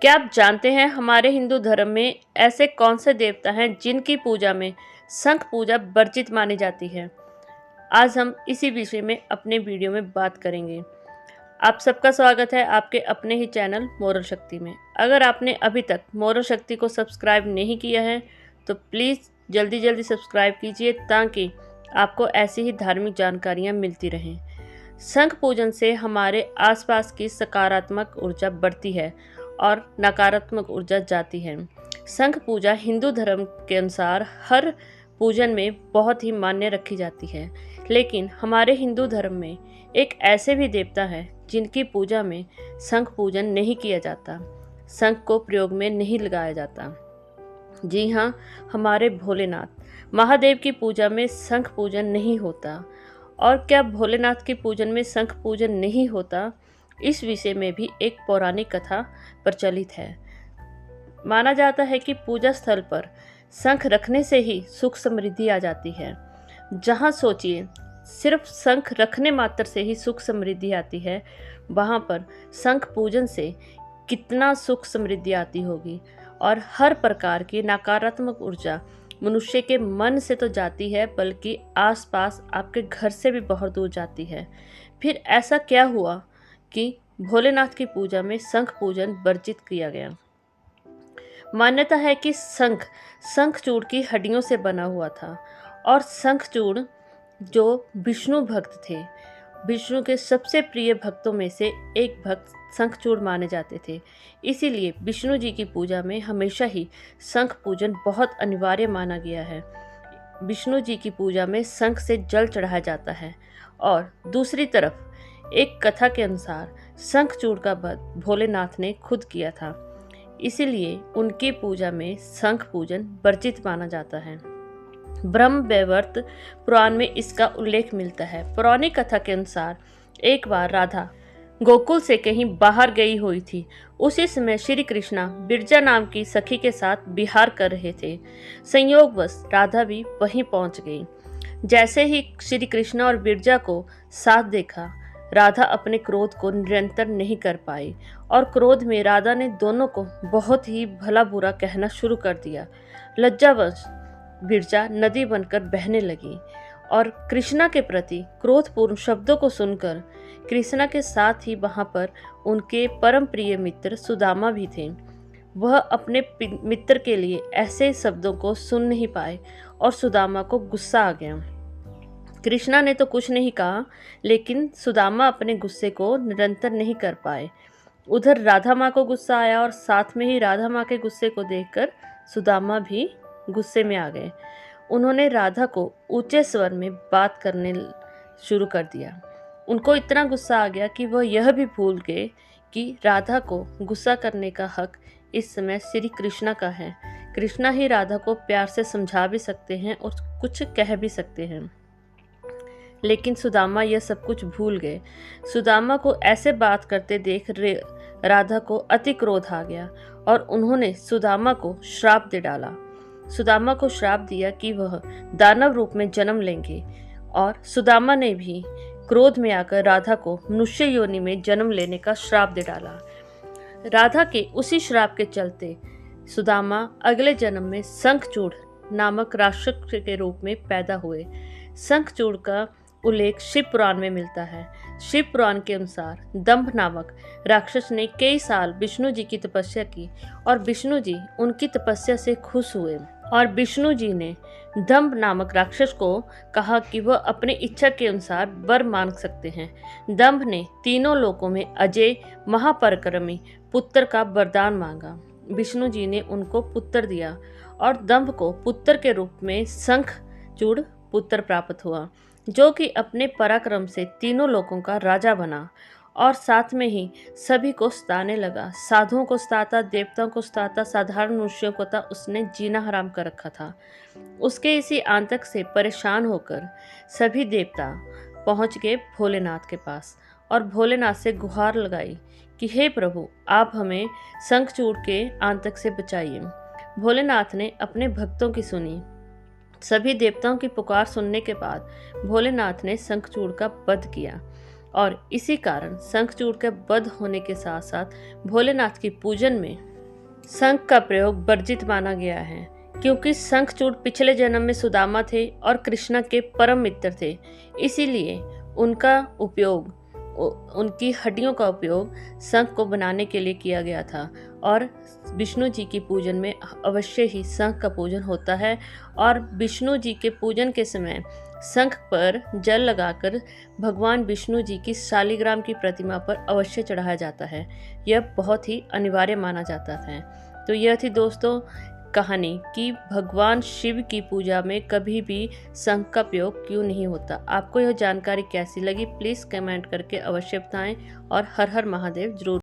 क्या आप जानते हैं हमारे हिंदू धर्म में ऐसे कौन से देवता हैं जिनकी पूजा में शंख पूजा वर्जित मानी जाती है। आज हम इसी विषय में अपने वीडियो में बात करेंगे। आप सबका स्वागत है आपके अपने ही चैनल मोरल शक्ति में। अगर आपने अभी तक मोरल शक्ति को सब्सक्राइब नहीं किया है तो प्लीज़ जल्दी जल्दी सब्सक्राइब कीजिए ताकि आपको ऐसी ही धार्मिक जानकारियाँ मिलती रहें। शंख पूजन से हमारे आसपास की सकारात्मक ऊर्जा बढ़ती है और नकारात्मक ऊर्जा जाती है। शंख पूजा हिंदू धर्म के अनुसार हर पूजन में बहुत ही मान्य रखी जाती है, लेकिन हमारे हिंदू धर्म में एक ऐसे भी देवता है जिनकी पूजा में शंख पूजन नहीं किया जाता, शंख को प्रयोग में नहीं लगाया जाता। जी हाँ, हमारे भोलेनाथ महादेव की पूजा में शंख पूजन नहीं होता। और क्या भोलेनाथ की पूजन में शंख पूजन नहीं होता, इस विषय में भी एक पौराणिक कथा प्रचलित है। माना जाता है कि पूजा स्थल पर शंख रखने से ही सुख समृद्धि आ जाती है। जहाँ सोचिए सिर्फ शंख रखने मात्र से ही सुख समृद्धि आती है, वहाँ पर शंख पूजन से कितना सुख समृद्धि आती होगी। और हर प्रकार की नकारात्मक ऊर्जा मनुष्य के मन से तो जाती है, बल्कि आसपास आपके घर से भी बहुत दूर जाती है। फिर ऐसा क्या हुआ कि भोलेनाथ की पूजा में शंख पूजन वर्जित किया गया। मान्यता है कि शंखचूड़ की हड्डियों से बना हुआ था और शंखचूड़ जो विष्णु भक्त थे, विष्णु के सबसे प्रिय भक्तों में से एक भक्त शंखचूड़ माने जाते थे। इसीलिए विष्णु जी की पूजा में हमेशा ही शंख पूजन बहुत अनिवार्य माना गया है। विष्णु जी की पूजा में शंख से जल चढ़ाया जाता है। और दूसरी तरफ एक कथा के अनुसार शंखचूड़ का वध भोलेनाथ ने खुद किया था, इसीलिए उनकी पूजा में शंख पूजन वर्जित माना जाता है। ब्रह्म वैवर्त पुराण में इसका उल्लेख मिलता है। पौराणिक कथा के अनुसार एक बार राधा गोकुल से कहीं बाहर गई हुई थी। उसी समय श्री कृष्णा बिरजा नाम की सखी के साथ विहार कर रहे थे। संयोगवश राधा भी वहीं पहुंच गई। जैसे ही श्री कृष्णा और बिरजा को साथ देखा, राधा अपने क्रोध को नियंत्रण नहीं कर पाई और क्रोध में राधा ने दोनों को बहुत ही भला बुरा कहना शुरू कर दिया। लज्जावश बिरजा नदी बनकर बहने लगी और कृष्णा के प्रति क्रोधपूर्ण शब्दों को सुनकर कृष्णा के साथ ही वहां पर उनके परम प्रिय मित्र सुदामा भी थे। वह अपने मित्र के लिए ऐसे शब्दों को सुन नहीं पाए और सुदामा को गुस्सा आ गया। कृष्णा ने तो कुछ नहीं कहा, लेकिन सुदामा अपने गुस्से को निरंतर नहीं कर पाए। उधर राधा माँ को गुस्सा आया और साथ में ही राधा माँ के गुस्से को देखकर सुदामा भी गुस्से में आ गए। उन्होंने राधा को ऊंचे स्वर में बात करने शुरू कर दिया। उनको इतना गुस्सा आ गया कि वह यह भी भूल गए कि राधा को गुस्सा करने का हक इस समय श्री कृष्णा का है। कृष्णा ही राधा को प्यार से समझा भी सकते हैं और कुछ कह भी सकते हैं, लेकिन सुदामा यह सब कुछ भूल गए। सुदामा को ऐसे बात करते देख राधा को अति क्रोध आ गया और उन्होंने सुदामा को श्राप दे डाला। सुदामा को श्राप दिया कि वह दानव रूप में जन्म लेंगे और सुदामा ने भी क्रोध में आकर राधा को मनुष्य योनि में जन्म लेने का श्राप दे डाला। राधा के उसी श्राप के चलते सुदामा अगले जन्म में शंखचूड़ नामक राक्षस के रूप में पैदा हुए। शंखचूड़ का उल्लेख शिव पुराण में मिलता है। शिव पुराण के अनुसार दंभ नामक राक्षस ने कई साल विष्णु जी की तपस्या की और विष्णु जी उनकी तपस्या से खुश हुए और विष्णु जी ने दंभ नामक राक्षस को कहा कि वह अपनी इच्छा के अनुसार वर मांग सकते हैं। दंभ ने तीनों लोकों में अजय महापराक्रमी पुत्र का वरदान मांगा। विष्णु जी ने उनको पुत्र दिया और दंभ को पुत्र के रूप में शंखचूड़ पुत्र प्राप्त हुआ, जो कि अपने पराक्रम से तीनों लोकों का राजा बना और साथ में ही सभी को सताने लगा। साधुओं को सताता, देवताओं को सताता, साधारण मनुष्यों को था उसने जीना हराम कर रखा था। उसके इसी आतंक से परेशान होकर सभी देवता पहुंच गए भोलेनाथ के पास और भोलेनाथ से गुहार लगाई कि हे प्रभु, आप हमें शंखचूड़ के आतंक से बचाइए। भोलेनाथ ने अपने भक्तों की सुनी। सभी देवताओं की पुकार सुनने के बाद भोलेनाथ ने शंखचूड़ का वध किया। और इसी कारण शंखचूड़ के वध होने के साथ साथ भोलेनाथ की पूजन में शंख का प्रयोग वर्जित माना गया है, क्योंकि शंखचूड़ पिछले जन्म में सुदामा थे और कृष्णा के परम मित्र थे। इसीलिए उनका उपयोग, उनकी हड्डियों का उपयोग शंख को बनाने के लिए किया गया था। और विष्णु जी की पूजन में अवश्य ही शंख का पूजन होता है और विष्णु जी के पूजन के समय शंख पर जल लगाकर भगवान विष्णु जी की शालिग्राम की प्रतिमा पर अवश्य चढ़ाया जाता है। यह बहुत ही अनिवार्य माना जाता है। तो यह थी दोस्तों कहानी कि भगवान शिव की पूजा में कभी भी शंख का प्रयोग क्यों नहीं होता। आपको यह जानकारी कैसी लगी प्लीज़ कमेंट करके अवश्य बताएं और हर हर महादेव जरूर